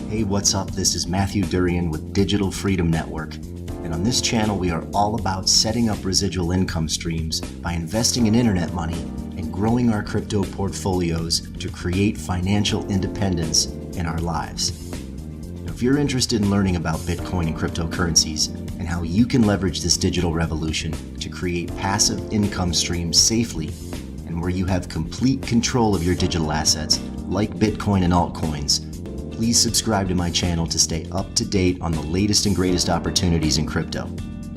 Hey, what's up? This is Matthew Durian with Digital Freedom Network. And on this channel, we are all about setting up residual income streams by investing in internet money and growing our crypto portfolios to create financial independence in our lives. Now, if you're interested in learning about Bitcoin and cryptocurrencies and how you can leverage this digital revolution to create passive income streams safely and where you have complete control of your digital assets like Bitcoin and altcoins, please subscribe to my channel to stay up to date on the latest and greatest opportunities in crypto.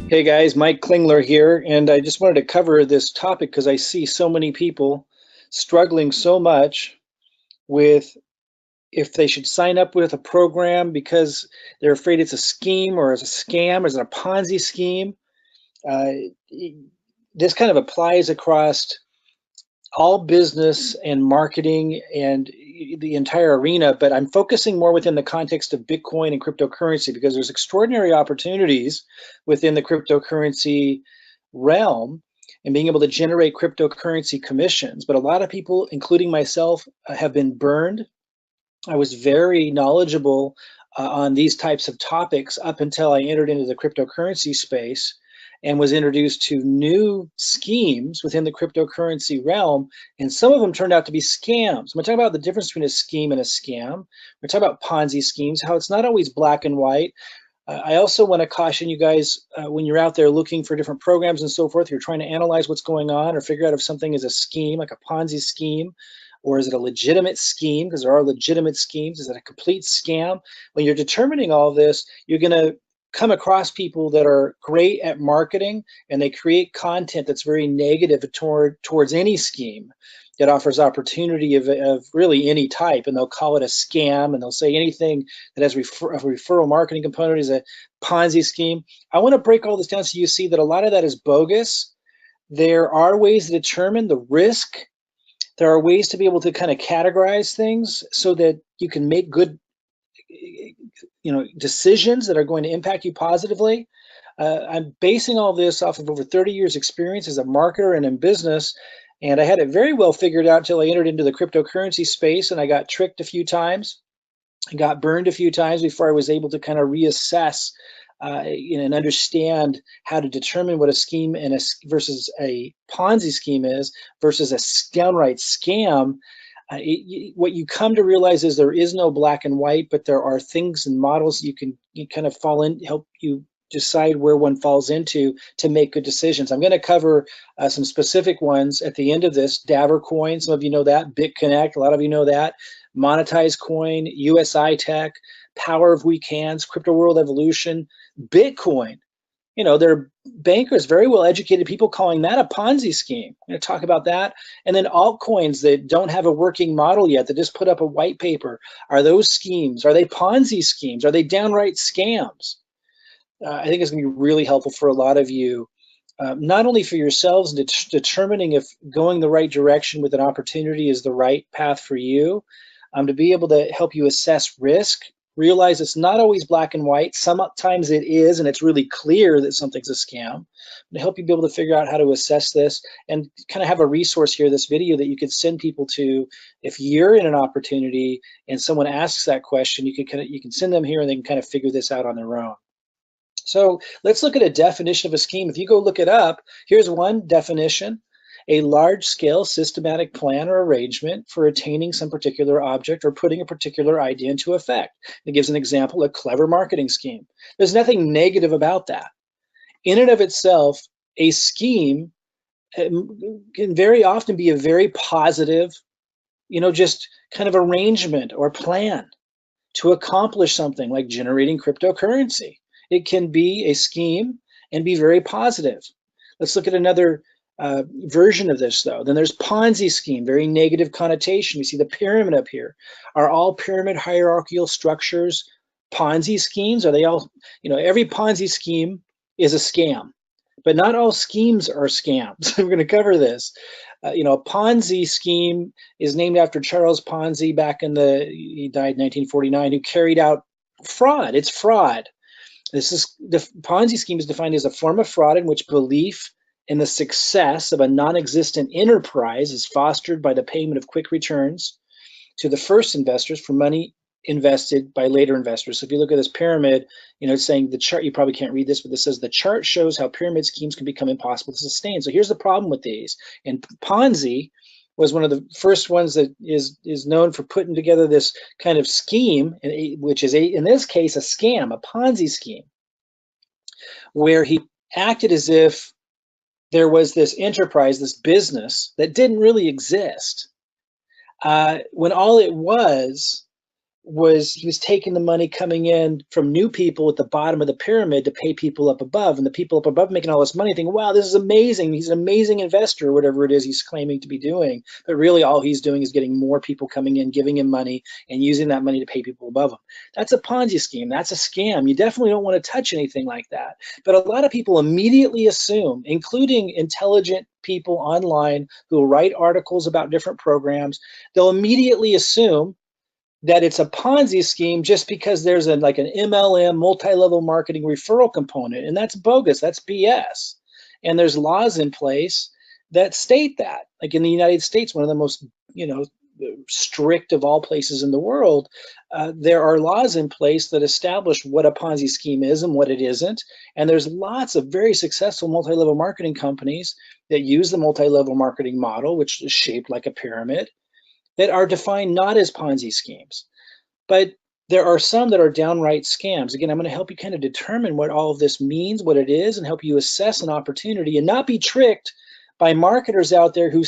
Hey guys, Mike Klingler here, and I just wanted to cover this topic because I see so many people struggling so much with if they should sign up with a program because they're afraid it's a scheme or it's a scam or is it a Ponzi scheme. This kind of applies across all business and marketing and the entire arena, but I'm focusing more within the context of Bitcoin and cryptocurrency because there's extraordinary opportunities within the cryptocurrency realm and being able to generate cryptocurrency commissions. But a lot of people, including myself, have been burned. I was very knowledgeable on these types of topics up until I entered into the cryptocurrency space and was introduced to new schemes within the cryptocurrency realm, and some of them turned out to be scams. We're talking about the difference between a scheme and a scam. We're talking about Ponzi schemes, how it's not always black and white. I also want to caution you guys, when you're out there looking for different programs and so forth, you're trying to analyze what's going on or figure out if something is a scheme, like a Ponzi scheme, or is it a legitimate scheme, because there are legitimate schemes. Is it a complete scam? When you're determining all this, you're going to come across people that are great at marketing and they create content that's very negative towards any scheme that offers opportunity of really any type, and they'll call it a scam, and they'll say anything that has a referral marketing component is a Ponzi scheme. I want to break all this down so you see that a lot of that is bogus. There are ways to determine the risk. There are ways to be able to kind of categorize things so that you can make good decisions that are going to impact you positively. I'm basing all this off of over 30 years experience as a marketer and in business, and I had it very well figured out until I entered into the cryptocurrency space, and I got tricked a few times. I got burned a few times before I was able to kind of reassess and understand how to determine what a scheme versus a Ponzi scheme is versus a downright scam. What you come to realize is there is no black and white, but there are things and models you kind of fall in, help you decide where one falls into to make good decisions. I'm going to cover some specific ones at the end of this. DavorCoin, some of you know that. Bitconnect, a lot of you know that. Monetize Coin, USI Tech, Power of Weak Hands, Crypto World Evolution, Bitcoin. There are bankers, very well educated people calling that a Ponzi scheme. I'm going to talk about that. And then altcoins that don't have a working model yet, that just put up a white paper. Are those schemes? Are they Ponzi schemes? Are they downright scams? I think it's going to be really helpful for a lot of you, not only for yourselves in determining if going the right direction with an opportunity is the right path for you, to be able to help you assess risk. Realize it's not always black and white. Sometimes it is, and it's really clear that something's a scam. To help you be able to figure out how to assess this and kind of have a resource here, this video that you could send people to if you're in an opportunity and someone asks that question, you can send them here and they can kind of figure this out on their own. So let's look at a definition of a scheme. If you go look it up, here's one definition. A large-scale systematic plan or arrangement for attaining some particular object or putting a particular idea into effect. It gives an example, a clever marketing scheme. There's nothing negative about that. In and of itself, a scheme can very often be a very positive, just kind of arrangement or plan to accomplish something like generating cryptocurrency. It can be a scheme and be very positive. Let's look at another version of this, though. Then there's Ponzi scheme, very negative connotation. You see the pyramid up here. Are all pyramid hierarchical structures Ponzi schemes? Are they all, every Ponzi scheme is a scam, but not all schemes are scams. We're going to cover this. A Ponzi scheme is named after Charles Ponzi he died in 1949, who carried out fraud. It's fraud. The Ponzi scheme is defined as a form of fraud in which belief in the success of a non-existent enterprise is fostered by the payment of quick returns to the first investors for money invested by later investors. So if you look at this pyramid, it's saying the chart, you probably can't read this, but this says the chart shows how pyramid schemes can become impossible to sustain. So here's the problem with these. And Ponzi was one of the first ones that is known for putting together this kind of scheme, which is in this case a scam, a Ponzi scheme, where he acted as if there was this enterprise, this business that didn't really exist, when all it was he was taking the money coming in from new people at the bottom of the pyramid to pay people up above, and the people up above making all this money thinking, wow, this is amazing, he's an amazing investor, or whatever it is he's claiming to be doing. But really all he's doing is getting more people coming in, giving him money, and using that money to pay people above him. That's a Ponzi scheme. That's a scam. You definitely don't want to touch anything like that. But a lot of people immediately assume, including intelligent people online who will write articles about different programs, they'll immediately assume that it's a Ponzi scheme just because there's like an MLM, multi-level marketing referral component, and that's bogus, that's BS. And there's laws in place that state that. Like in the United States, one of the most, strict of all places in the world, there are laws in place that establish what a Ponzi scheme is and what it isn't. And there's lots of very successful multi-level marketing companies that use the multi-level marketing model, which is shaped like a pyramid, that are defined not as Ponzi schemes. But there are some that are downright scams. Again, I'm going to help you kind of determine what all of this means, what it is, and help you assess an opportunity and not be tricked by marketers out there who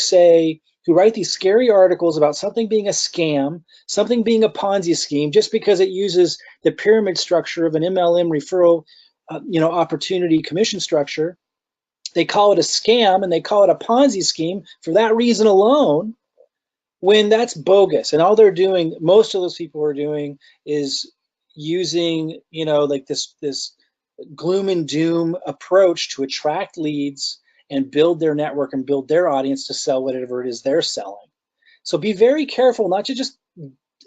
write these scary articles about something being a scam, something being a Ponzi scheme, just because it uses the pyramid structure of an MLM referral, opportunity commission structure. They call it a scam and they call it a Ponzi scheme for that reason alone, when that's bogus. And all they're doing, most of those people are doing, is using, like this gloom and doom approach to attract leads and build their network and build their audience to sell whatever it is they're selling. So be very careful not to just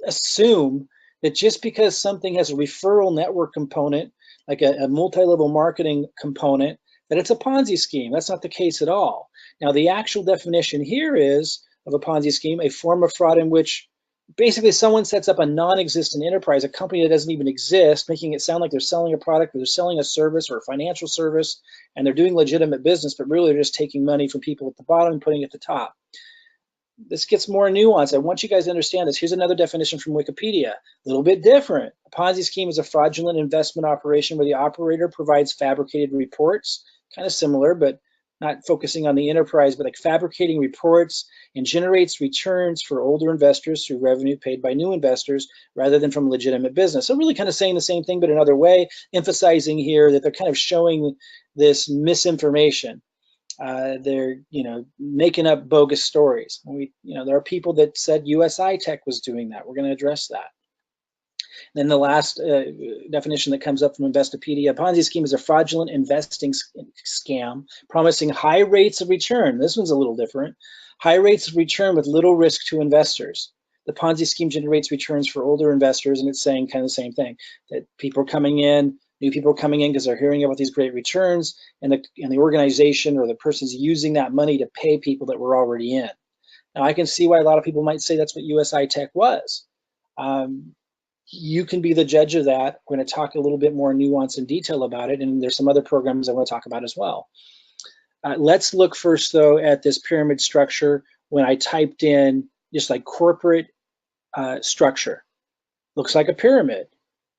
assume that just because something has a referral network component, like a multi-level marketing component, that it's a Ponzi scheme. That's not the case at all. Now, the actual definition here is of a Ponzi scheme, a form of fraud in which basically someone sets up a non-existent enterprise, a company that doesn't even exist, making it sound like they're selling a product or they're selling a service or a financial service, and they're doing legitimate business, but really they're just taking money from people at the bottom and putting it at the top. This gets more nuanced. I want you guys to understand this. Here's another definition from Wikipedia, a little bit different. A Ponzi scheme is a fraudulent investment operation where the operator provides fabricated reports, kind of similar, but not focusing on the enterprise, but like fabricating reports, and generates returns for older investors through revenue paid by new investors rather than from legitimate business. So really kind of saying the same thing, but another way, emphasizing here that they're kind of showing this misinformation. They're, making up bogus stories. There are people that said USI Tech was doing that. We're going to address that. Then the last definition that comes up from Investopedia, a Ponzi scheme is a fraudulent investing scam promising high rates of return. This one's a little different. High rates of return with little risk to investors. The Ponzi scheme generates returns for older investors, and it's saying kind of the same thing, that people are coming in, new people are coming in because they're hearing about these great returns, and the organization or the person's using that money to pay people that were already in. Now, I can see why a lot of people might say that's what USI Tech was. You can be the judge of that. We're going to talk a little bit more nuance and detail about it, and there's some other programs I want to talk about as well. Let's look first, though, at this pyramid structure. When I typed in just like corporate structure, looks like a pyramid,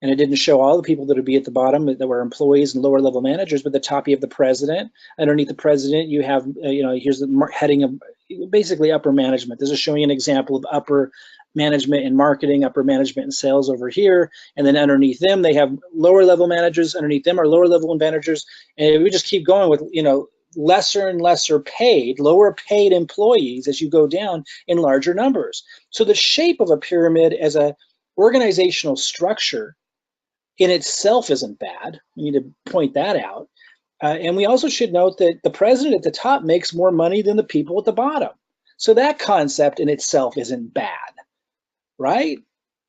and it didn't show all the people that would be at the bottom that were employees and lower level managers, but at the top you have the president. Underneath the president you have, here's the heading of basically upper management. This is showing an example of upper management in marketing, upper management in sales over here, and then underneath them they have lower level managers. Underneath them are lower level managers, and we just keep going with lesser and lesser paid, lower paid employees as you go down in larger numbers. So the shape of a pyramid as a organizational structure in itself isn't bad. We need to point that out. And we also should note that the president at the top makes more money than the people at the bottom. So that concept in itself isn't bad, right?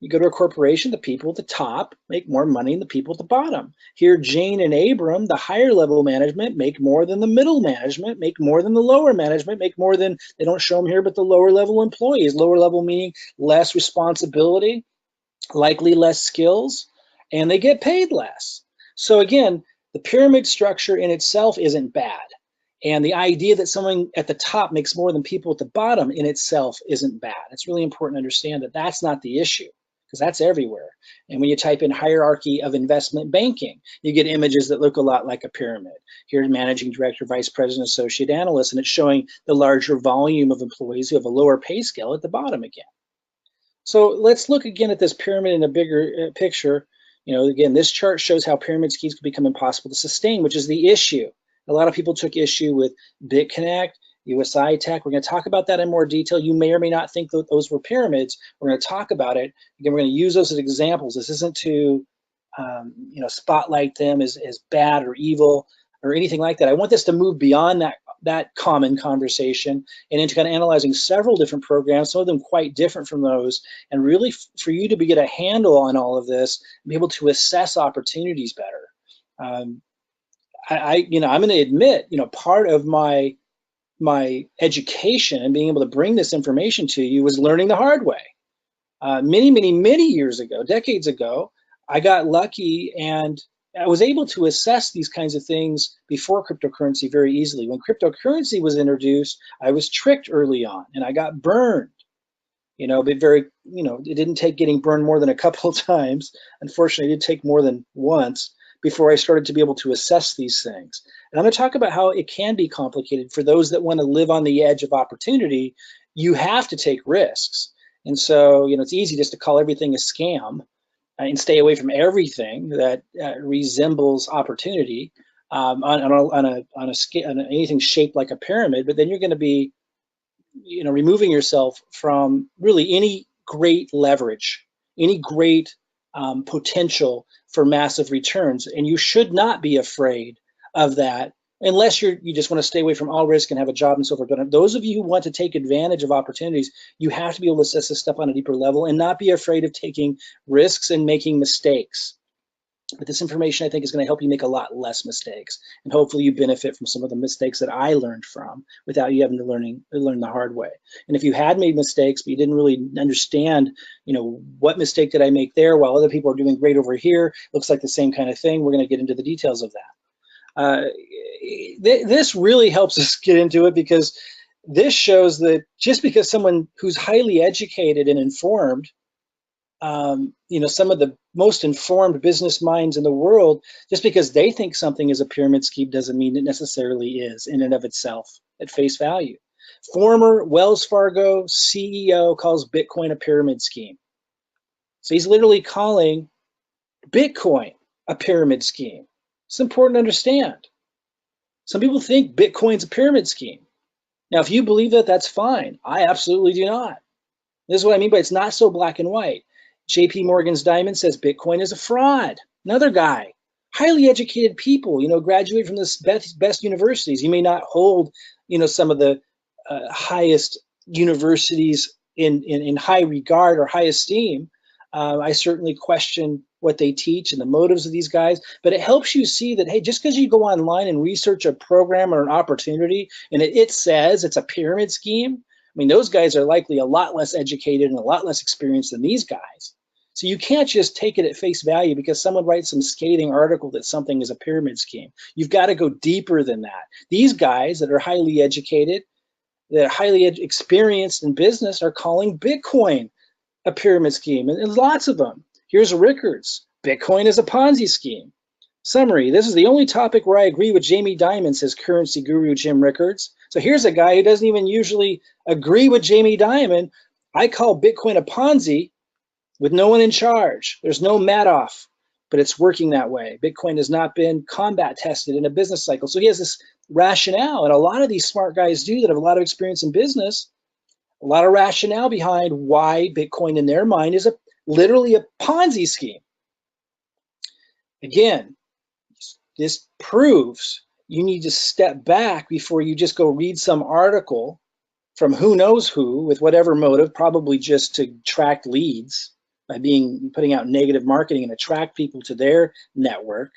You go to a corporation, the people at the top make more money than the people at the bottom. Here, Jane and Abram, the higher level management, make more than the middle management, make more than the lower management, make more than, they don't show them here, but the lower level employees. Lower level meaning less responsibility, likely less skills, and they get paid less. So again, the pyramid structure in itself isn't bad. And the idea that someone at the top makes more than people at the bottom in itself isn't bad. It's really important to understand that that's not the issue, because that's everywhere. And when you type in hierarchy of investment banking, you get images that look a lot like a pyramid. Here's managing director, vice president, associate analyst, and it's showing the larger volume of employees who have a lower pay scale at the bottom again. So let's look again at this pyramid in a bigger picture. Again, this chart shows how pyramid schemes can become impossible to sustain, which is the issue. A lot of people took issue with Bitconnect, USI Tech. We're going to talk about that in more detail. You may or may not think that those were pyramids. We're going to talk about it. Again, we're going to use those as examples. This isn't to spotlight them as bad or evil or anything like that. I want this to move beyond that common conversation and into kind of analyzing several different programs, some of them quite different from those, and really for you to get a handle on all of this and be able to assess opportunities better. I'm going to admit, part of my education and being able to bring this information to you was learning the hard way. Many years ago, decades ago, I got lucky and I was able to assess these kinds of things before cryptocurrency very easily. When cryptocurrency was introduced, I was tricked early on and I got burned. But it didn't take getting burned more than a couple of times. Unfortunately, it did take more than once before I started to be able to assess these things. And I'm going to talk about how it can be complicated. For those that want to live on the edge of opportunity, you have to take risks. And so, it's easy just to call everything a scam and stay away from everything that resembles opportunity on anything shaped like a pyramid. But then you're going to be, removing yourself from really any great leverage, any great potential for massive returns. And you should not be afraid of that unless you just want to stay away from all risk and have a job and so forth. But those of you who want to take advantage of opportunities, you have to be able to assess this stuff on a deeper level and not be afraid of taking risks and making mistakes. But this information, I think, is going to help you make a lot less mistakes. And hopefully you benefit from some of the mistakes that I learned from without you having to learn the hard way. And if you had made mistakes, but you didn't really understand, what mistake did I make there while other people are doing great over here, looks like the same kind of thing, we're going to get into the details of that. This really helps us get into it because this shows that just because someone who's highly educated and informed, some of the most informed business minds in the world, just because they think something is a pyramid scheme doesn't mean it necessarily is in and of itself at face value. Former Wells Fargo CEO calls Bitcoin a pyramid scheme. So he's literally calling Bitcoin a pyramid scheme. It's important to understand. Some people think Bitcoin's a pyramid scheme. Now, if you believe that, that's fine. I absolutely do not. This is what I mean by it's not so black and white. JP Morgan's Diamond says Bitcoin is a fraud. Another guy, highly educated people, graduate from the best universities. You may not hold, some of the highest universities in high regard or high esteem. I certainly question what they teach and the motives of these guys, but it helps you see that, hey, just because you go online and research a program or an opportunity and it says it's a pyramid scheme, those guys are likely a lot less educated and a lot less experienced than these guys. So you can't just take it at face value because someone writes some scathing article that something is a pyramid scheme. You've got to go deeper than that. These guys that are highly educated, that are highly experienced in business are calling Bitcoin a pyramid scheme, and lots of them. Here's Rickards. Bitcoin is a Ponzi scheme. Summary, this is the only topic where I agree with Jamie Dimon, says currency guru Jim Rickards. So here's a guy who doesn't even usually agree with Jamie Dimon. I call Bitcoin a Ponzi with no one in charge. There's no Madoff, but it's working that way. Bitcoin has not been combat tested in a business cycle. So he has this rationale, and a lot of these smart guys do that have a lot of experience in business, a lot of rationale behind why Bitcoin in their mind is literally a Ponzi scheme. Again, this proves you need to step back before you just go read some article from who knows who with whatever motive, probably just to attract leads by putting out negative marketing and attract people to their network.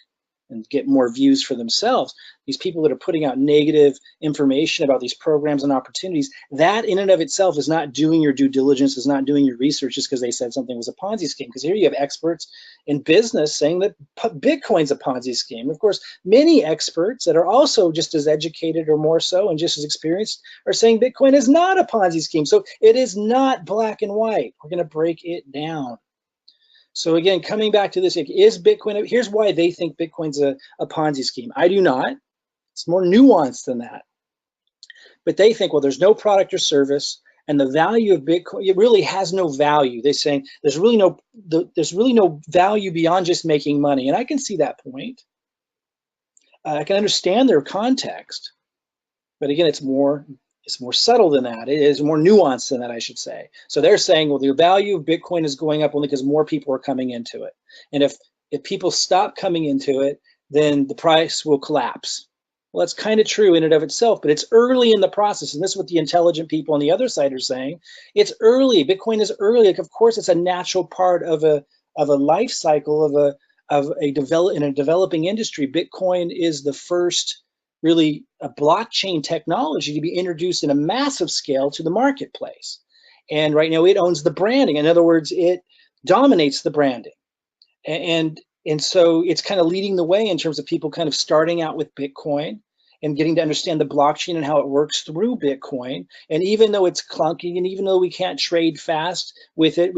and get more views for themselves. These people that are putting out negative information about these programs and opportunities, that in and of itself is not doing your due diligence, is not doing your research just because they said something was a Ponzi scheme. Because here you have experts in business saying that Bitcoin's a Ponzi scheme. Of course, many experts that are also just as educated or more so and just as experienced are saying Bitcoin is not a Ponzi scheme. So it is not black and white. We're going to break it down. So again, coming back to this, is Bitcoin, here's why they think Bitcoin's a Ponzi scheme. I do not. It's more nuanced than that. But they think, well, there's no product or service, and the value of Bitcoin, it really has no value. They're saying there's really no value beyond just making money. And I can see that point. I can understand their context. But again, it's more subtle than that. It is more nuanced than that, I should say. So they're saying, well, the value of Bitcoin is going up only because more people are coming into it. And if people stop coming into it, then the price will collapse. Well, that's kind of true in and of itself, but it's early in the process. And this is what the intelligent people on the other side are saying. It's early. Bitcoin is early. Like, of course, it's a natural part of a life cycle of a developing industry. Bitcoin is the first really a blockchain technology to be introduced in a massive scale to the marketplace. And right now it owns the branding. In other words, it dominates the branding. And so it's kind of leading the way in terms of people kind of starting out with Bitcoin and getting to understand the blockchain and how it works through Bitcoin. And even though it's clunky, and even though we can't trade fast with it,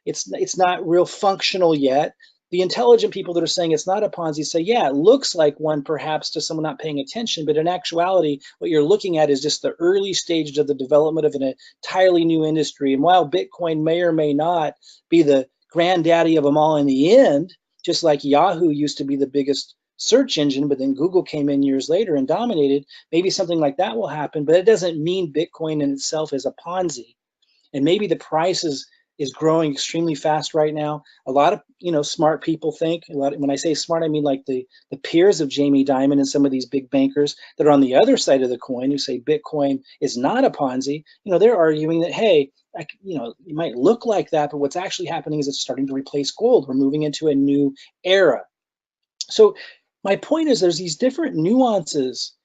it's not real functional yet. The intelligent people that are saying it's not a Ponzi say, yeah, it looks like one perhaps to someone not paying attention, but in actuality, what you're looking at is just the early stages of the development of an entirely new industry. And while Bitcoin may or may not be the granddaddy of them all in the end, just like Yahoo used to be the biggest search engine, but then Google came in years later and dominated, maybe something like that will happen, but it doesn't mean Bitcoin in itself is a Ponzi. And maybe the price is growing extremely fast right now. A lot of smart people think, when I say smart, I mean like the peers of Jamie Dimon and some of these big bankers that are on the other side of the coin who say Bitcoin is not a Ponzi. They're arguing that, hey, it might look like that, but what's actually happening is it's starting to replace gold. We're moving into a new era. So my point is there's these different nuances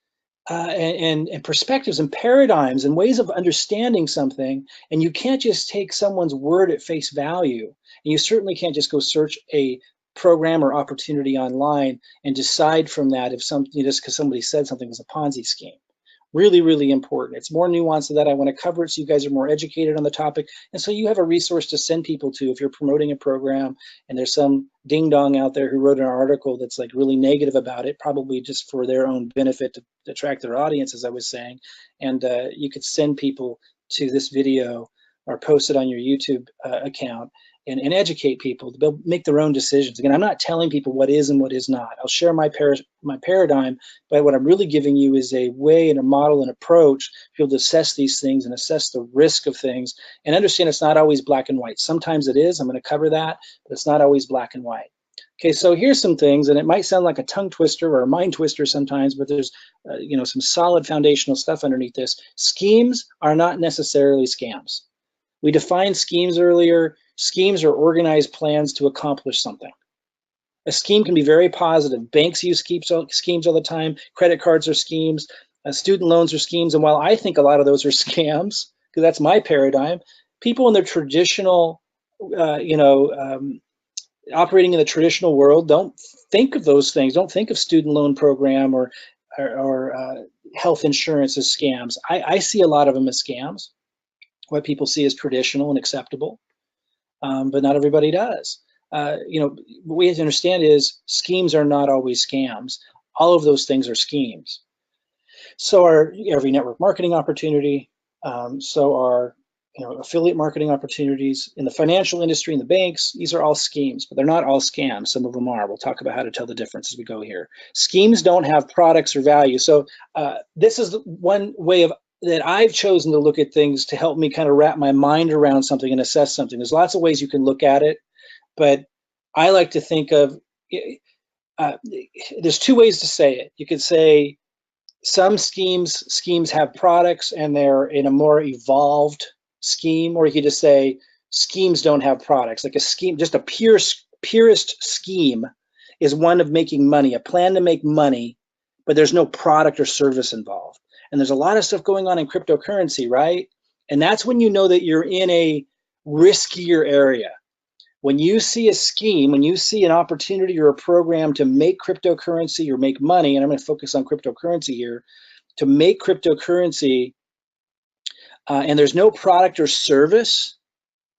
and perspectives and paradigms and ways of understanding something, and you can't just take someone's word at face value, and you certainly can't just go search a program or opportunity online and decide from that if something, just because somebody said something was a Ponzi scheme. Really, really important. It's more nuanced than that. I want to cover it so you guys are more educated on the topic, and so you have a resource to send people to if you're promoting a program and there's some ding dong out there who wrote an article that's like really negative about it, probably just for their own benefit to attract their audience, as I was saying. And you could send people to this video or post it on your YouTube account and educate people to make their own decisions. Again, I'm not telling people what is and what is not. I'll share my paradigm, but what I'm really giving you is a way and a model and approach to be able to assess these things and assess the risk of things and understand it's not always black and white. Sometimes it is. I'm going to cover that, but it's not always black and white. Okay, so here's some things, and it might sound like a tongue twister or a mind twister sometimes, but there's some solid foundational stuff underneath this. Schemes are not necessarily scams. We defined schemes earlier. Schemes are organized plans to accomplish something. A scheme can be very positive. Banks use schemes all the time. Credit cards are schemes. Student loans are schemes. And while I think a lot of those are scams, because that's my paradigm, people in their traditional, operating in the traditional world don't think of those things. Don't think of student loan program or health insurance as scams. I see a lot of them as scams. What people see as traditional and acceptable. But not everybody does. What we have to understand is schemes are not always scams. All of those things are schemes. So are every network marketing opportunity. So are affiliate marketing opportunities in the financial industry, in the banks. These are all schemes, but they're not all scams. Some of them are. We'll talk about how to tell the difference as we go here. Schemes don't have products or value. So this is one way that I've chosen to look at things to help me kind of wrap my mind around something and assess something. There's lots of ways you can look at it, but I like to think of, there's two ways to say it. You could say some schemes have products and they're in a more evolved scheme, or you could just say schemes don't have products. Like a scheme, just a purest scheme is one of making money, a plan to make money, but there's no product or service involved. And there's a lot of stuff going on in cryptocurrency, right? And that's when you know that you're in a riskier area. When you see a scheme, when you see an opportunity or a program to make cryptocurrency or make money, and I'm going to focus on cryptocurrency here, to make cryptocurrency, and there's no product or service,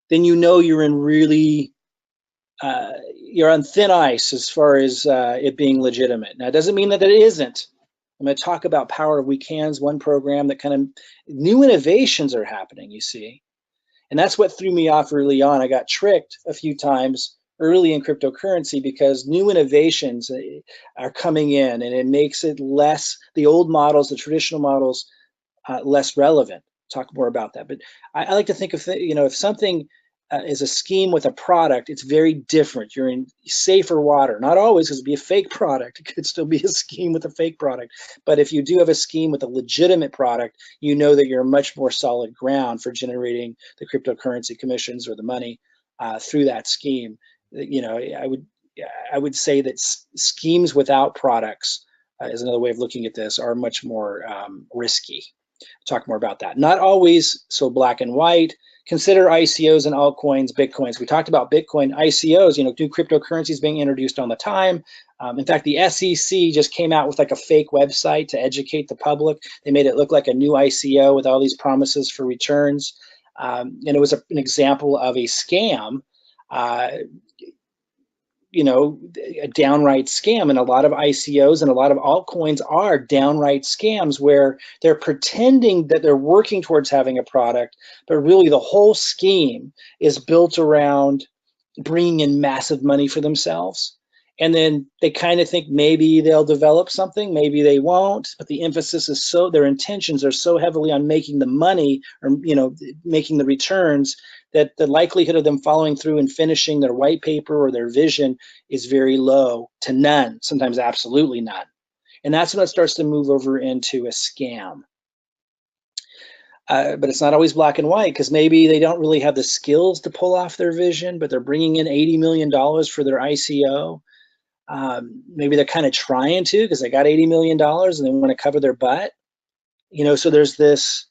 then you know you're in really, you're on thin ice as far as it being legitimate. Now, it doesn't mean that it isn't. I'm going to talk about Power of We Can's one program that kind of new innovations are happening, you see. And that's what threw me off early on. I got tricked a few times early in cryptocurrency because new innovations are coming in, and it makes it less, the old models, the traditional models, less relevant. Talk more about that. But I like to think of, if something is a scheme with a product, it's very different. You're in safer water. Not always, because it'd be a fake product. It could still be a scheme with a fake product. But if you do have a scheme with a legitimate product, you know that you're much more solid ground for generating the cryptocurrency commissions or the money through that scheme. I would say that schemes without products, is another way of looking at this, are much more risky. Talk more about that. Not always so black and white. Consider ICOs and altcoins, Bitcoins. We talked about Bitcoin. ICOs, new cryptocurrencies being introduced all the time. In fact, the SEC just came out with like a fake website to educate the public. They made it look like a new ICO with all these promises for returns. And it was an example of a scam, a downright scam. And a lot of ICOs and a lot of altcoins are downright scams where they're pretending that they're working towards having a product, but really the whole scheme is built around bringing in massive money for themselves. And then they kind of think maybe they'll develop something, maybe they won't, but the emphasis is so, their intentions are so heavily on making the money or, making the returns, that the likelihood of them following through and finishing their white paper or their vision is very low to none, sometimes absolutely none. And that's when it starts to move over into a scam. But it's not always black and white, because maybe they don't really have the skills to pull off their vision, but they're bringing in $80 million for their ICO. Maybe they're kind of trying to, because they got $80 million and they want to cover their butt. So there's this,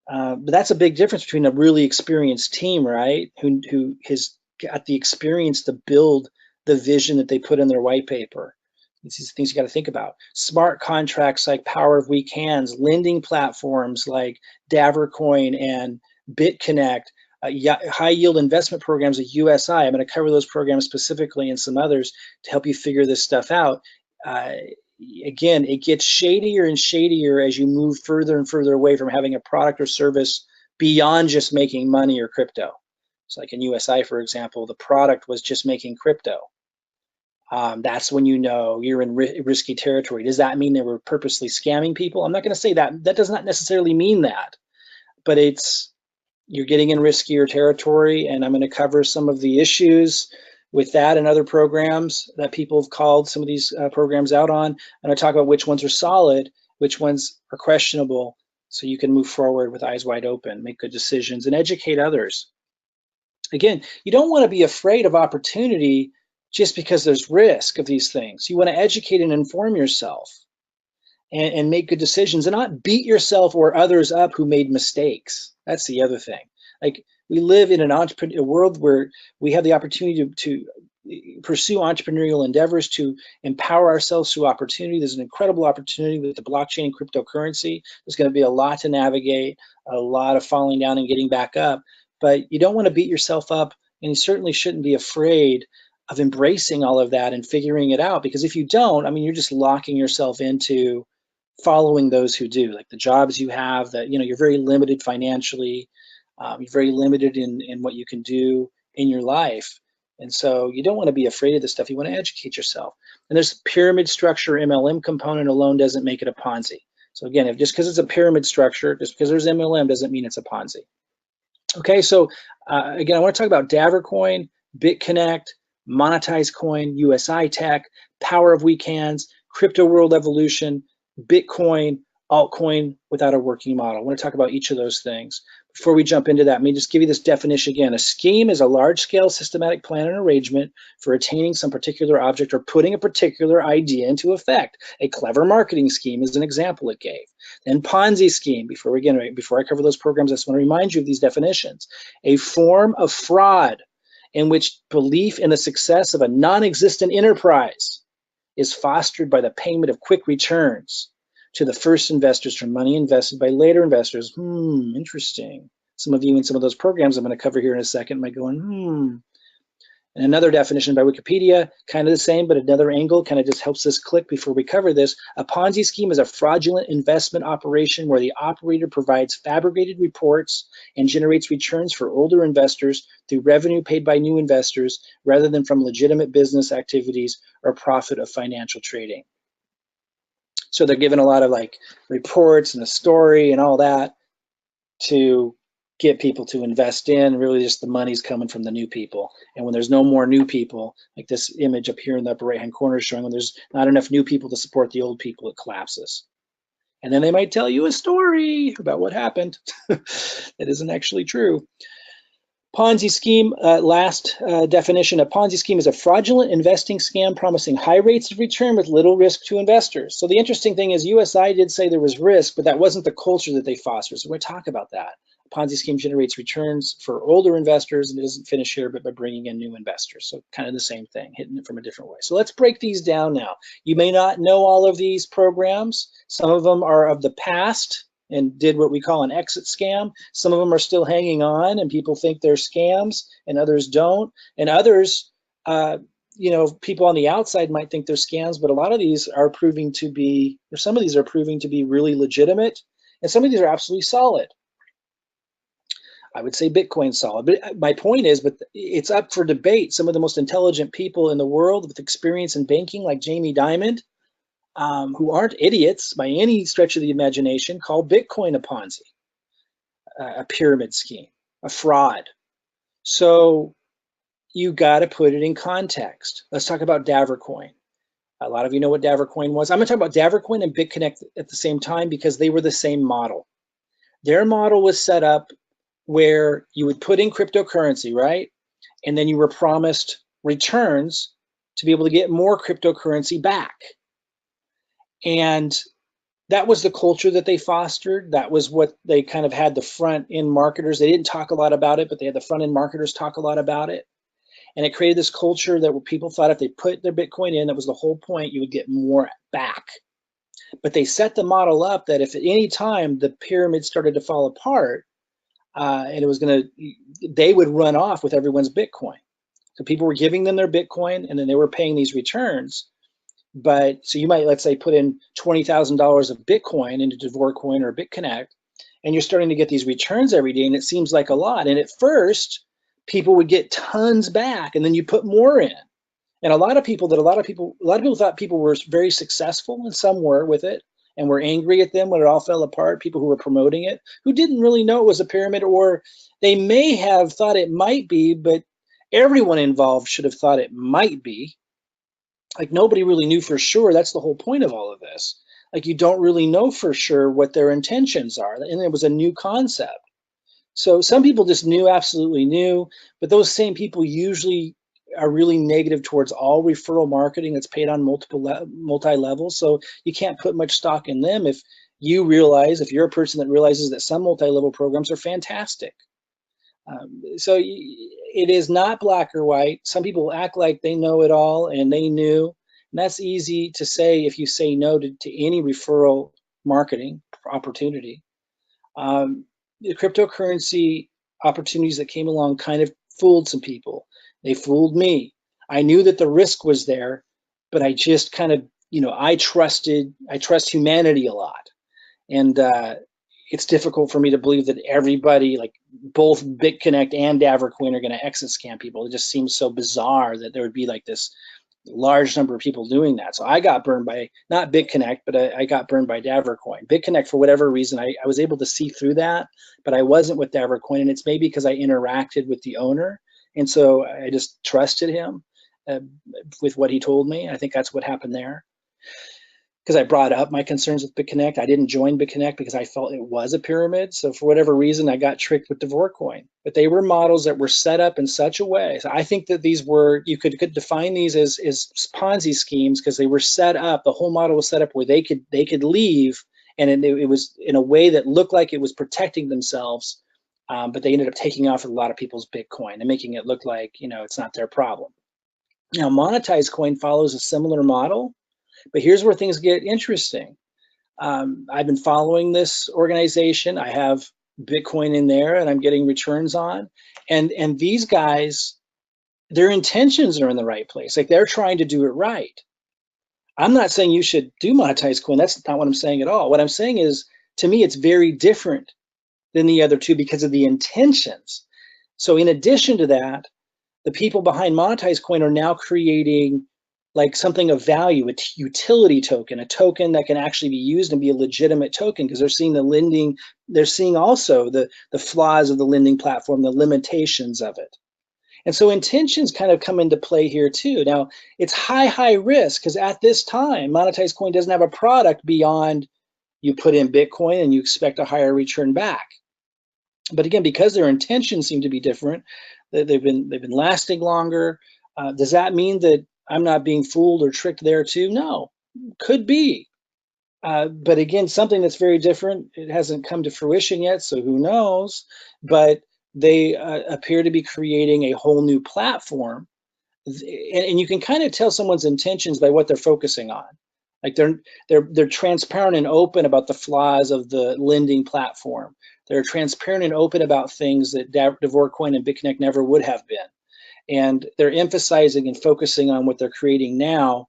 but that's a big difference between a really experienced team, right? Who has got the experience to build the vision that they put in their white paper. These things you got to think about. Smart contracts like Power of We Can's, lending platforms like DavorCoin and Bitconnect, high yield investment programs at USI. I'm going to cover those programs specifically and some others to help you figure this stuff out. Again, it gets shadier and shadier as you move further and further away from having a product or service beyond just making money or crypto. So like in USI, for example, the product was just making crypto. That's when you know you're in risky territory. Does that mean they were purposely scamming people? I'm not going to say that. That does not necessarily mean that, but you're getting in riskier territory, and I'm going to cover some of the issues with that and other programs that people have called some of these programs out on. I'm going to talk about which ones are solid, which ones are questionable, so you can move forward with eyes wide open, make good decisions, and educate others. Again, you don't want to be afraid of opportunity just because there's risk of these things. You want to educate and inform yourself and make good decisions, and not beat yourself or others up who made mistakes. That's the other thing. Like, we live in a world where we have the opportunity to pursue entrepreneurial endeavors, to empower ourselves through opportunity. There's an incredible opportunity with the blockchain and cryptocurrency. There's going to be a lot to navigate, a lot of falling down and getting back up, but you don't want to beat yourself up, and you certainly shouldn't be afraid of embracing all of that and figuring it out, because if you don't, I mean, you're just locking yourself into following those who do. Like the jobs you have, that you're very limited financially, you're very limited in what you can do in your life, and so you don't want to be afraid of this stuff. You want to educate yourself. And there's pyramid structure. MLM component alone doesn't make it a Ponzi. So again, just because it's a pyramid structure, just because there's MLM doesn't mean it's a Ponzi. Okay, so again, I want to talk about DavorCoin, Bitconnect, Monetize Coin, USI Tech, Power of We Can's, Crypto World Evolution, Bitcoin, altcoin without a working model. I want to talk about each of those things. before we jump into that, let me just give you this definition again. A scheme is a large-scale systematic plan and arrangement for attaining some particular object or putting a particular idea into effect. A clever marketing scheme is an example it gave. Then Ponzi scheme, before I cover those programs, I just want to remind you of these definitions. A form of fraud in which belief in the success of a non-existent enterprise is fostered by the payment of quick returns to the first investors from money invested by later investors. Interesting. Some of you in some of those programs I'm going to cover here in a second might go, And another definition by Wikipedia, kind of the same, but another angle, kind of just helps us click before we cover this. A Ponzi scheme is a fraudulent investment operation where the operator provides fabricated reports and generates returns for older investors through revenue paid by new investors rather than from legitimate business activities or profit of financial trading. So they're given a lot of like reports and a story and all that to get people to invest in. Really just the money's coming from the new people. And when there's no more new people, like this image up here in the upper right hand corner showing when there's not enough new people to support the old people, it collapses. And then they might tell you a story about what happened. That isn't actually true. Ponzi scheme, last definition, a Ponzi scheme is a fraudulent investing scam promising high rates of return with little risk to investors. So the interesting thing is USI did say there was risk, but that wasn't the culture that they fostered. So we're going to talk about that. A Ponzi scheme generates returns for older investors, and it doesn't finish here, but by bringing in new investors. So kind of the same thing, hitting it from a different way. So let's break these down now. You may not know all of these programs. Some of them are of the past and did what we call an exit scam. Some of them are still hanging on and people think they're scams and others don't. And others, people on the outside might think they're scams, but a lot of these are proving to be, or some of these are proving to be really legitimate. And some of these are absolutely solid. I would say Bitcoin's solid, but my point is, but it's up for debate. Some of the most intelligent people in the world with experience in banking, like Jamie Dimon, who aren't idiots by any stretch of the imagination, call Bitcoin a Ponzi, a pyramid scheme, a fraud. So you got to put it in context. Let's talk about DavorCoin. A lot of you know what DavorCoin was. I'm going to talk about DavorCoin and Bitconnect at the same time because they were the same model. Their model was set up where you would put in cryptocurrency, right? And then you were promised returns to be able to get more cryptocurrency back. And that was the culture that they fostered. That was what they kind of had the front end marketers. They didn't talk a lot about it, but they had the front end marketers talk a lot about it. And it created this culture that where people thought if they put their Bitcoin in, that was the whole point, you would get more back. But they set the model up that if at any time the pyramid started to fall apart, and it was they would run off with everyone's Bitcoin. So people were giving them their Bitcoin and then they were paying these returns. But so you might, let's say, put in $20,000 of Bitcoin into DavorCoin or Bitconnect, and you're starting to get these returns every day, and it seems like a lot. And at first, people would get tons back, and then you put more in. And a lot of people thought people were very successful, and some were with it, and were angry at them when it all fell apart. People who were promoting it, who didn't really know it was a pyramid, or they may have thought it might be, but everyone involved should have thought it might be. Like nobody really knew for sure. That's the whole point of all of this. Like you don't really know for sure what their intentions are. And it was a new concept. So some people just absolutely knew, but those same people usually are really negative towards all referral marketing that's paid on multi-levels. So you can't put much stock in them if you're a person that realizes that some multi-level programs are fantastic. So it is not black or white. Some people act like they know it all and they knew. And that's easy to say if you say no to any referral marketing opportunity. The cryptocurrency opportunities that came along kind of fooled some people. They fooled me. I knew that the risk was there, but I just kind of, I trust humanity a lot. And it's difficult for me to believe that everybody, like both Bitconnect and DavorCoin, are going to exit scam people. It just seems so bizarre that there would be like this large number of people doing that. So I got burned by, not Bitconnect, but I got burned by DavorCoin. Bitconnect, for whatever reason, I was able to see through that, but I wasn't with DavorCoin, and it's maybe because I interacted with the owner, and so I just trusted him with what he told me. I think that's what happened there. because I brought up my concerns with Bitconnect. I didn't join Bitconnect because I felt it was a pyramid. So for whatever reason, I got tricked with DavorCoin. But they were models that were set up in such a way. So I think that these were, you could define these as Ponzi schemes, because they were set up, the whole model was set up where they could leave, and it was in a way that looked like it was protecting themselves. But they ended up taking off with a lot of people's Bitcoin and making it look like, it's not their problem. Now, monetized coin follows a similar model, but here's where things get interesting. I've been following this organization. I have Bitcoin in there, and I'm getting returns on. And these guys, their intentions are in the right place. Like, they're trying to do it right. I'm not saying you should do monetized coin. That's not what I'm saying at all. What I'm saying is, to me, it's very different than the other two because of the intentions. So in addition to that, the people behind monetized coin are now creating like something of value, a utility token, a token that can actually be used and be a legitimate token, because they're seeing the lending, they're seeing also the flaws of the lending platform, the limitations of it. And so intentions kind of come into play here too. Now, it's high risk, because at this time, monetized coin doesn't have a product beyond you put in Bitcoin and you expect a higher return back. But again, because their intentions seem to be different, they've been lasting longer. Does that mean that I'm not being fooled or tricked there too? No, could be. But again, something that's very different. It hasn't come to fruition yet, so who knows? But they appear to be creating a whole new platform, and you can kind of tell someone's intentions by what they're focusing on. Like, they're transparent and open about the flaws of the lending platform. They're transparent and open about things that DavorCoin and Bitconnect never would have been. And they're emphasizing and focusing on what they're creating now,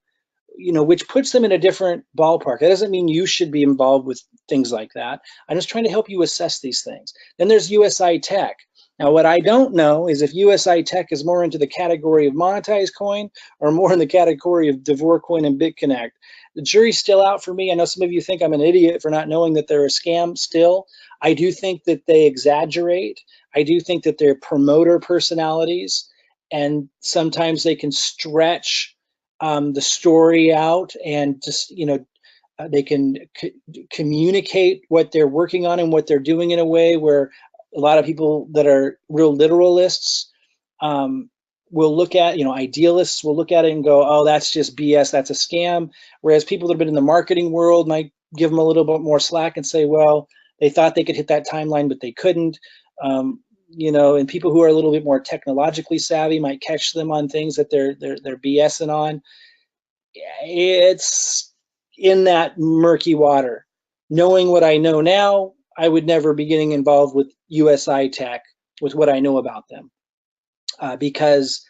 which puts them in a different ballpark. That doesn't mean you should be involved with things like that. I'm just trying to help you assess these things. Then there's USI Tech. Now, what I don't know is if USI Tech is more into the category of monetized coin or more in the category of DavorCoin and Bitconnect. The jury's still out for me. I know some of you think I'm an idiot for not knowing that they're a scam still. I do think that they exaggerate. I do think that they're promoter personalities, and sometimes they can stretch the story out, and just, they can communicate what they're working on and what they're doing in a way where a lot of people that are real literalists will look at, idealists will look at it and go, oh, that's just BS, that's a scam. Whereas people that have been in the marketing world might give them a little bit more slack and say, well, they thought they could hit that timeline, but they couldn't. And people who are a little bit more technologically savvy might catch them on things that they're BSing on. It's in that murky water. Knowing what I know now, I would never be getting involved with USI Tech with what I know about them, because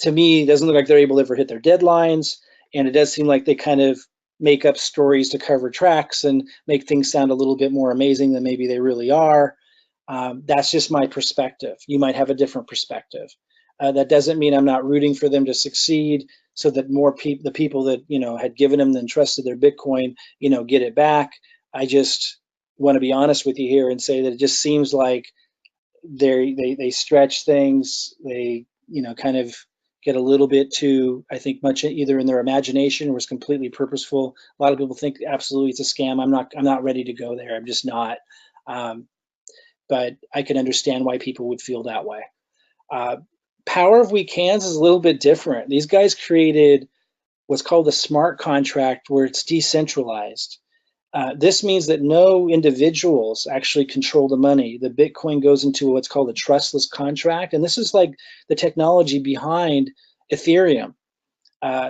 to me, it doesn't look like they're able to ever hit their deadlines, and it does seem like they kind of make up stories to cover tracks and make things sound a little bit more amazing than maybe they really are. That's just my perspective. You might have a different perspective. That doesn't mean I'm not rooting for them to succeed, so that more the people that had given them and trusted their Bitcoin, get it back. I just want to be honest with you here and say that it just seems like they stretch things. They kind of get a little bit too, I think, much either in their imagination or is completely purposeful. A lot of people think absolutely it's a scam. I'm not ready to go there. I'm just not. But I can understand why people would feel that way. Power of Weak Hands is a little bit different. These guys created what's called a smart contract, where it's decentralized. This means that no individuals actually control the money. The Bitcoin goes into what's called a trustless contract, and this is like the technology behind Ethereum,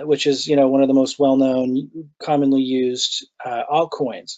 which is one of the most well-known, commonly used altcoins.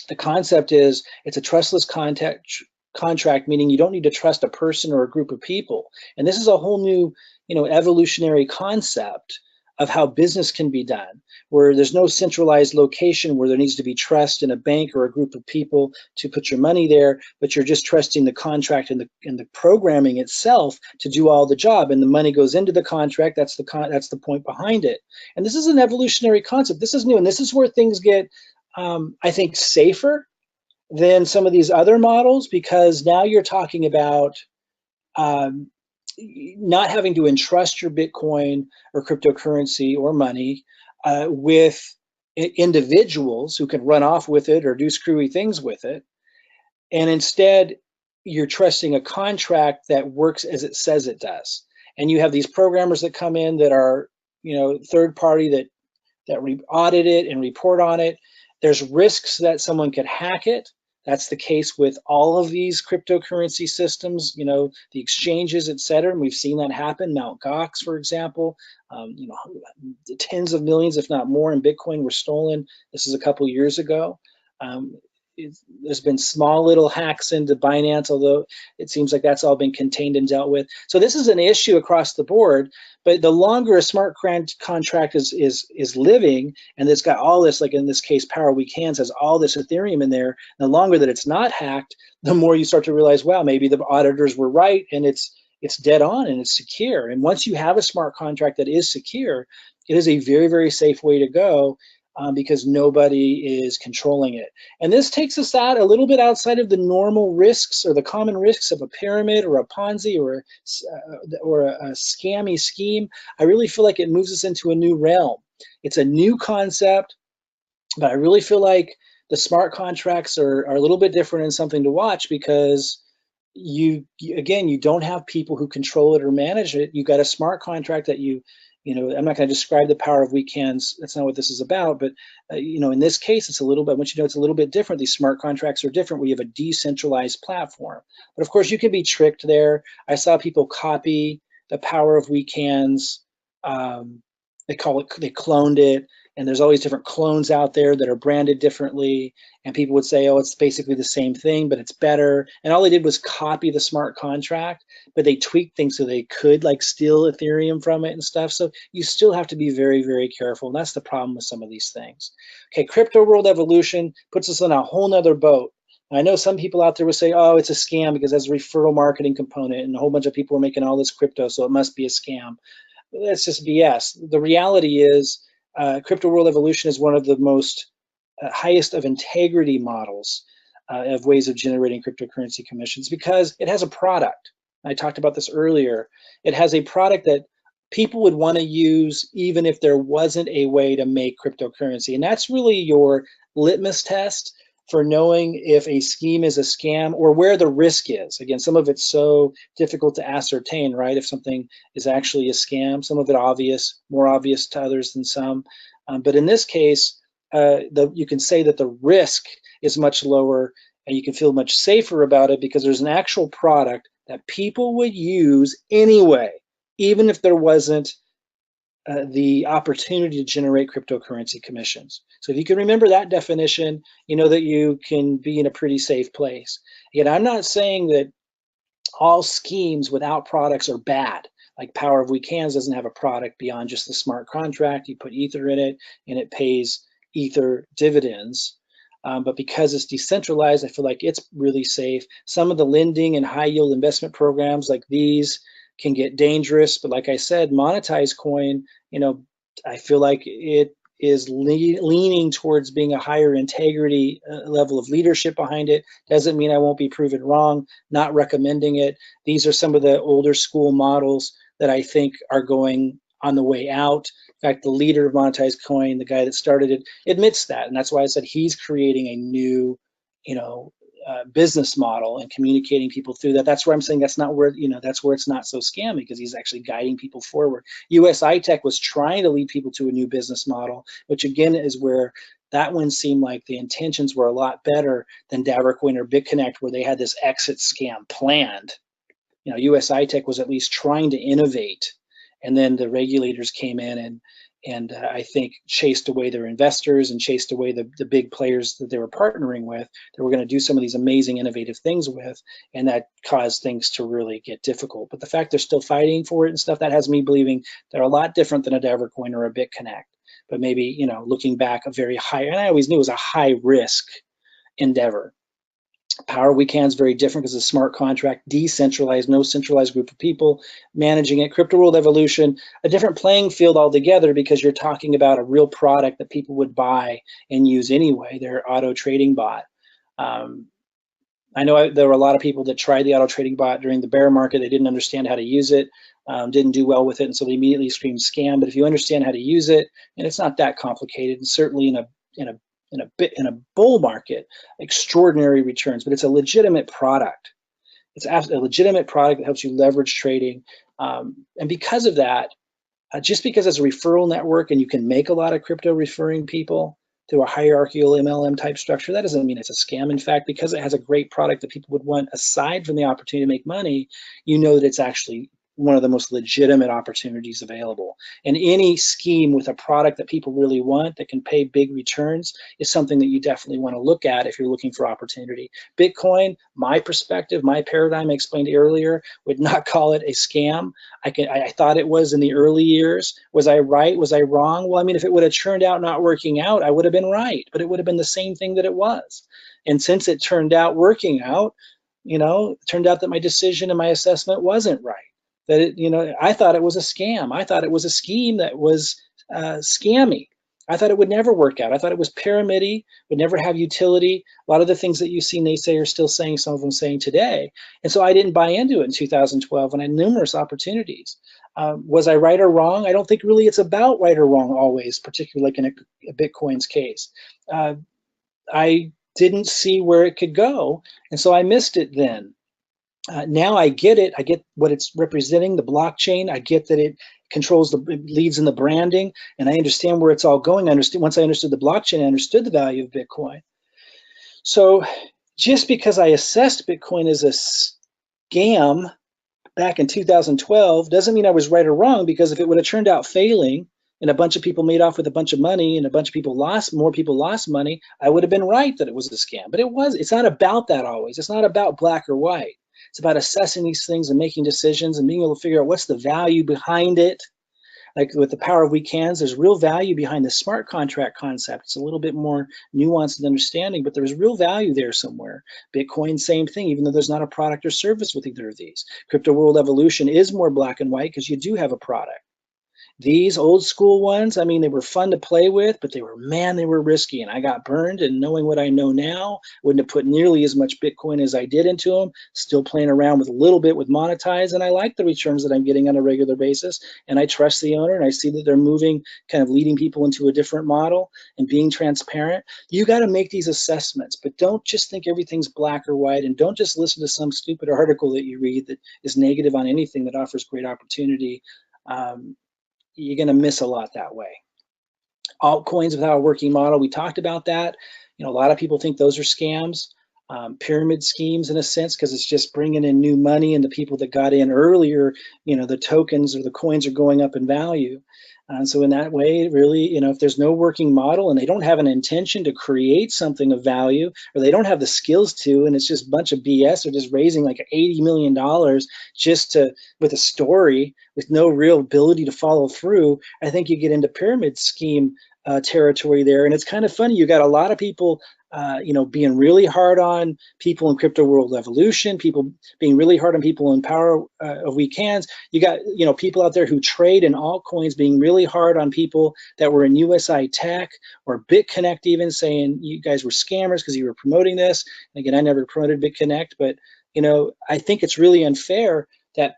The concept is it's a trustless contract, meaning you don't need to trust a person or a group of people. And this is a whole new, evolutionary concept of how business can be done, where there's no centralized location where there needs to be trust in a bank or a group of people to put your money there, but you're just trusting the contract and the programming itself to do all the job, and the money goes into the contract. That's the point behind it. And this is an evolutionary concept. This is new, and this is where things get, I think, safer than some of these other models, because now you're talking about not having to entrust your Bitcoin or cryptocurrency or money with individuals who can run off with it or do screwy things with it. And instead, you're trusting a contract that works as it says it does. And you have these programmers that come in that are, third party that audit it and report on it. There's risks that someone could hack it. That's the case with all of these cryptocurrency systems, the exchanges, et cetera. And we've seen that happen. Mt. Gox, for example, tens of millions, if not more, in Bitcoin were stolen. This is a couple years ago. There's been small little hacks into Binance, although it seems like that's all been contained and dealt with. So this is an issue across the board. But the longer a smart contract is living, and it's got all this, like in this case, Power Weak Hands has all this Ethereum in there, the longer that it's not hacked, the more you start to realize, wow, maybe the auditors were right, and it's dead on and it's secure. And once you have a smart contract that is secure, it is a very, very safe way to go. Because nobody is controlling it. And this takes us out a little bit outside of the normal risks or the common risks of a pyramid or a Ponzi or a scammy scheme. I really feel like it moves us into a new realm. It's a new concept, but I really feel like the smart contracts are a little bit different and something to watch, because you don't have people who control it or manage it. You got a smart contract that I'm not going to describe the power of weak hands. That's not what this is about. But, in this case, it's a little bit, once you know it's a little bit different, these smart contracts are different. We have a decentralized platform. But of course, you can be tricked there. I saw people copy the power of weak hands. They cloned it. And there's always different clones out there that are branded differently. And people would say, oh, it's basically the same thing, but it's better. And all they did was copy the smart contract, but they tweaked things so they could steal Ethereum from it and stuff. So you still have to be very, very careful. And that's the problem with some of these things. Okay, crypto world evolution puts us on a whole nother boat. I know some people out there will say, oh, it's a scam because there's a referral marketing component and a whole bunch of people are making all this crypto, so it must be a scam. That's just BS. The reality is, crypto world evolution is one of the most highest of integrity models of ways of generating cryptocurrency commissions, because it has a product. I talked about this earlier. It has a product that people would want to use even if there wasn't a way to make cryptocurrency. And that's really your litmus test for knowing if a scheme is a scam or where the risk is. Again, some of it's so difficult to ascertain, right? If something is actually a scam, some of it obvious, more obvious to others than some. But in this case, you can say that the risk is much lower and you can feel much safer about it because there's an actual product that people would use anyway, even if there wasn't the opportunity to generate cryptocurrency commissions. So if you can remember that definition, you know that you can be in a pretty safe place. Again, I'm not saying that all schemes without products are bad. Like Power of Weak Hands doesn't have a product beyond just the smart contract. You put Ether in it and it pays Ether dividends. But because it's decentralized, I feel like it's really safe. Some of the lending and high yield investment programs like these can get dangerous, but like I said, monetized coin, I feel like it is leaning towards being a higher integrity level of leadership behind it. Doesn't mean I won't be proven wrong, not recommending it. These are some of the older school models that I think are going on the way out. In fact, the leader of monetized coin, the guy that started it, admits that. And that's why I said he's creating a new, business model and communicating people through that. That's where I'm saying that's not where, that's where it's not so scammy, because he's actually guiding people forward. USI Tech was trying to lead people to a new business model, which again is where that one seemed like the intentions were a lot better than DavorCoin or Bitconnect, where they had this exit scam planned. USI Tech was at least trying to innovate, and then the regulators came in and I think chased away their investors and chased away the big players that they were partnering with, that were going to do some of these amazing innovative things with, and that caused things to really get difficult. But the fact they're still fighting for it and stuff, that has me believing they're a lot different than a DavorCoin or a Bitconnect. But maybe, loooking back, a very high, and I always knew it was a high risk endeavor. Power Weak Hands very different because it's a smart contract, decentralized, no centralized group of people managing it. Crypto World Evolution, a different playing field altogether, because you're talking about a real product that people would buy and use anyway, their auto trading bot. I know there were a lot of people that tried the auto trading bot during the bear market. They didn't understand how to use it, didn't do well with it, and so they immediately screamed scam. But if you understand how to use it, and it's not that complicated, and certainly in a bull market, extraordinary returns. But it's a legitimate product. It's a legitimate product that helps you leverage trading, and because of that, just because it's a referral network and you can make a lot of crypto referring people through a hierarchical MLM type structure, that doesn't mean it's a scam. In fact, because it has a great product that people would want aside from the opportunity to make money, you know that it's actually one of the most legitimate opportunities available. And any scheme with a product that people really want that can pay big returns is something that you definitely want to look at if you're looking for opportunity. Bitcoin, my perspective, my paradigm I explained earlier, would not call it a scam. I thought it was in the early years. Was I right? Was I wrong? Well, I mean, if it would have turned out not working out, I would have been right, but it would have been the same thing that it was. And since it turned out working out, it turned out that my decision and my assessment wasn't right. That I thought it was a scam. I thought it was a scheme that was scammy. I thought it would never work out. I thought it was pyramid-y, would never have utility. A lot of the things that you see naysayers still saying, some of them saying today. And so I didn't buy into it in 2012 when I had numerous opportunities. Was I right or wrong? I don't think really it's about right or wrong always, particularly like in a Bitcoin's case. I didn't see where it could go, and so I missed it then. Now I get it. I get what it's representing, the blockchain. I get that it controls it leads in the branding, and I understand where it's all going. Once I understood the blockchain, I understood the value of Bitcoin. So just because I assessed Bitcoin as a scam back in 2012 doesn't mean I was right or wrong, because if it would have turned out failing and a bunch of people made off with a bunch of money and a bunch of more people lost money, I would have been right that it was a scam. But it's not about that always. It's not about black or white. It's about assessing these things and making decisions and being able to figure out what's the value behind it. Like with the power of weak hands, there's real value behind the smart contract concept. It's a little bit more nuanced and understanding, but there's real value there somewhere. Bitcoin, same thing, even though there's not a product or service with either of these. Crypto World Evolution is more black and white because you do have a product. These old school ones, I mean, they were fun to play with, but they were risky, and I got burned. And knowing what I know now, wouldn't have put nearly as much Bitcoin as I did into them. Still playing around with a little bit with monetize, and I like the returns that I'm getting on a regular basis. And I trust the owner, and I see that they're moving, kind of leading people into a different model and being transparent. You got to make these assessments, but don't just think everything's black or white, and don't just listen to some stupid article that you read that is negative on anything that offers great opportunity. You're going to miss a lot that way. Altcoins without a working model, we talked about that. A lot of people think those are scams, pyramid schemes in a sense, because it's just bringing in new money, and the people that got in earlier, the tokens or the coins are going up in value. And so in that way, really, if there's no working model and they don't have an intention to create something of value, or they don't have the skills to, and it's just a bunch of BS, they're just raising like $80 million just with a story with no real ability to follow through, I think you get into pyramid scheme territory there. And it's kind of funny. You got a lot of people being really hard on people in Crypto World Evolution, people being really hard on people in Power of Weak Hands. You got, people out there who trade in altcoins being really hard on people that were in USI Tech or Bitconnect, even saying you guys were scammers because you were promoting this. And again, I never promoted Bitconnect, but, I think it's really unfair that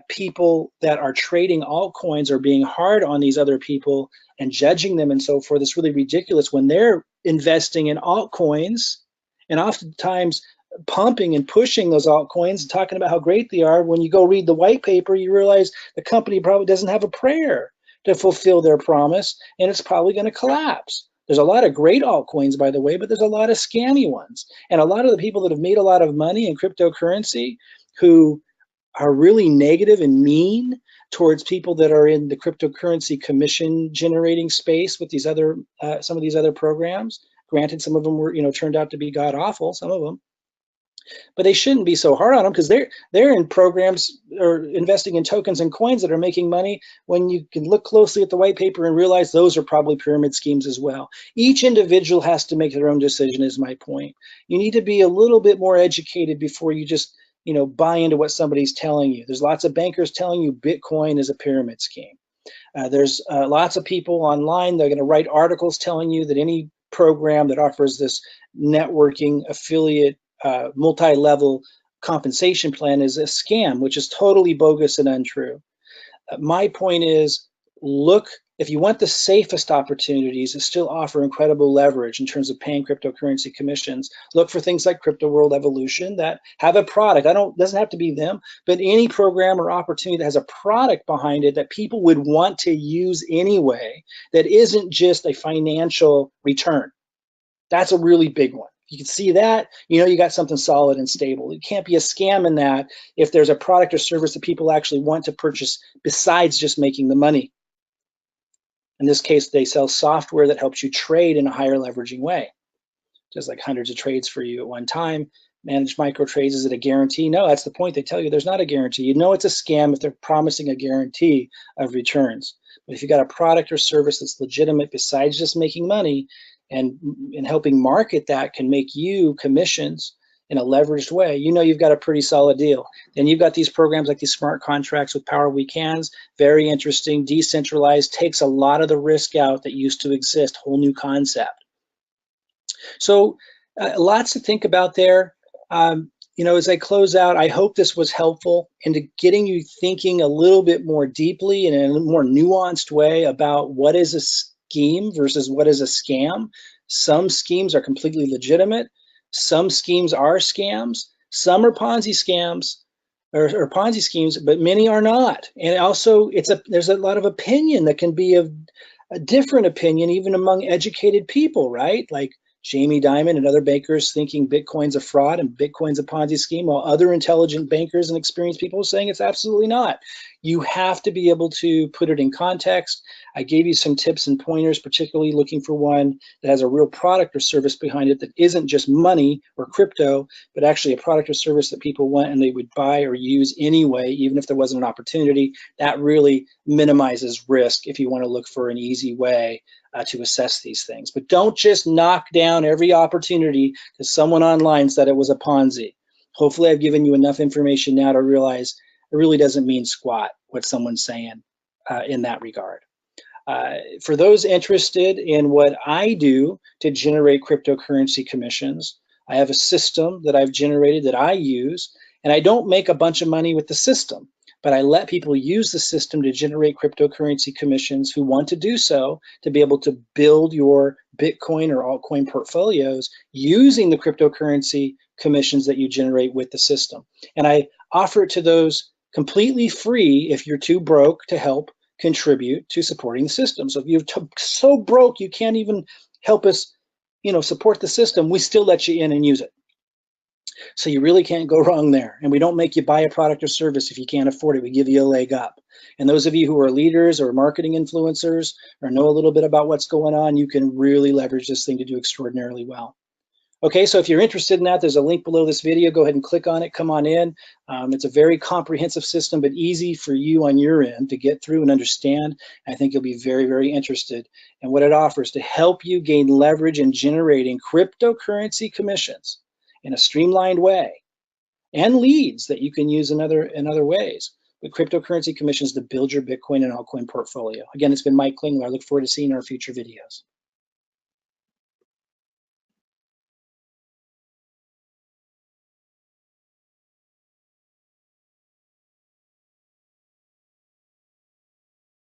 people that are trading altcoins are being hard on these other people and judging them and so forth. It's really ridiculous when they're investing in altcoins and oftentimes pumping and pushing those altcoins and talking about how great they are. When you go read the white paper, you realize the company probably doesn't have a prayer to fulfill their promise, and it's probably going to collapse. There's a lot of great altcoins, by the way, but there's a lot of scammy ones. And a lot of the people that have made a lot of money in cryptocurrency who are really negative and mean towards people that are in the cryptocurrency commission generating space with these other some of these other programs. Granted, some of them were turned out to be god awful, some of them, but they shouldn't be so hard on them because they're in programs or investing in tokens and coins that are making money, when you can look closely at the white paper and realize those are probably pyramid schemes as well. Each individual has to make their own decision, is my point. You need to be a little bit more educated before you just buy into what somebody's telling you. There's lots of bankers telling you Bitcoin is a pyramid scheme. There's lots of people online, they're going to write articles telling you that any program that offers this networking affiliate multi-level compensation plan is a scam, which is totally bogus and untrue. My point is, look, if you want the safest opportunities that still offer incredible leverage in terms of paying cryptocurrency commissions, look for things like Crypto World Evolution that have a product. Doesn't have to be them, but any program or opportunity that has a product behind it that people would want to use anyway, that isn't just a financial return. That's a really big one. You can see that, you know, you got something solid and stable. It can't be a scam in that if there's a product or service that people actually want to purchase besides just making the money. In this case, they sell software that helps you trade in a higher leveraging way. Just like hundreds of trades for you at one time. Managed micro trades, is it a guarantee? No, that's the point. They tell you there's not a guarantee. You know it's a scam if they're promising a guarantee of returns. But if you got a product or service that's legitimate besides just making money, and helping market that can make you commissions in a leveraged way, you know you've got a pretty solid deal. Then you've got these programs like these smart contracts with Power Weekends, very interesting, decentralized, takes a lot of the risk out that used to exist, whole new concept. So lots to think about there. You know, as I close out, I hope this was helpful into getting you thinking a little bit more deeply and in a more nuanced way about what is a scheme versus what is a scam. Some schemes are completely legitimate. Some schemes are scams. Some are Ponzi scams or Ponzi schemes, but many are not. And also, there's a lot of opinion that can be a different opinion even among educated people, right? Like Jamie Dimon and other bankers thinking Bitcoin's a fraud and Bitcoin's a Ponzi scheme, while other intelligent bankers and experienced people are saying it's absolutely not. You have to be able to put it in context. I gave you some tips and pointers, particularly looking for one that has a real product or service behind it that isn't just money or crypto, but actually a product or service that people want and they would buy or use anyway, even if there wasn't an opportunity. That really minimizes risk if you want to look for an easy way to assess these things. But don't just knock down every opportunity because someone online said it was a Ponzi. Hopefully I've given you enough information now to realize it really doesn't mean squat what someone's saying in that regard. For those interested in what I do to generate cryptocurrency commissions, I have a system that I've generated that I use, and I don't make a bunch of money with the system, but I let people use the system to generate cryptocurrency commissions who want to do so to be able to build your Bitcoin or altcoin portfolios using the cryptocurrency commissions that you generate with the system. And I offer it to those completely free if you're too broke to help contribute to supporting the system. So if you're so broke you can't even help us, you know, support the system, we still let you in and use it. So you really can't go wrong there. And we don't make you buy a product or service if you can't afford it. We give you a leg up. And those of you who are leaders or marketing influencers or know a little bit about what's going on, you can really leverage this thing to do extraordinarily well. Okay, so if you're interested in that, there's a link below this video. Go ahead and click on it. Come on in. It's a very comprehensive system, but easy for you on your end to get through and understand. I think you'll be very, very interested in what it offers to help you gain leverage in generating cryptocurrency commissions in a streamlined way and leads that you can use in other ways with cryptocurrency commissions to build your Bitcoin and altcoin portfolio. Again, it's been Mike Klingler. I look forward to seeing our future videos.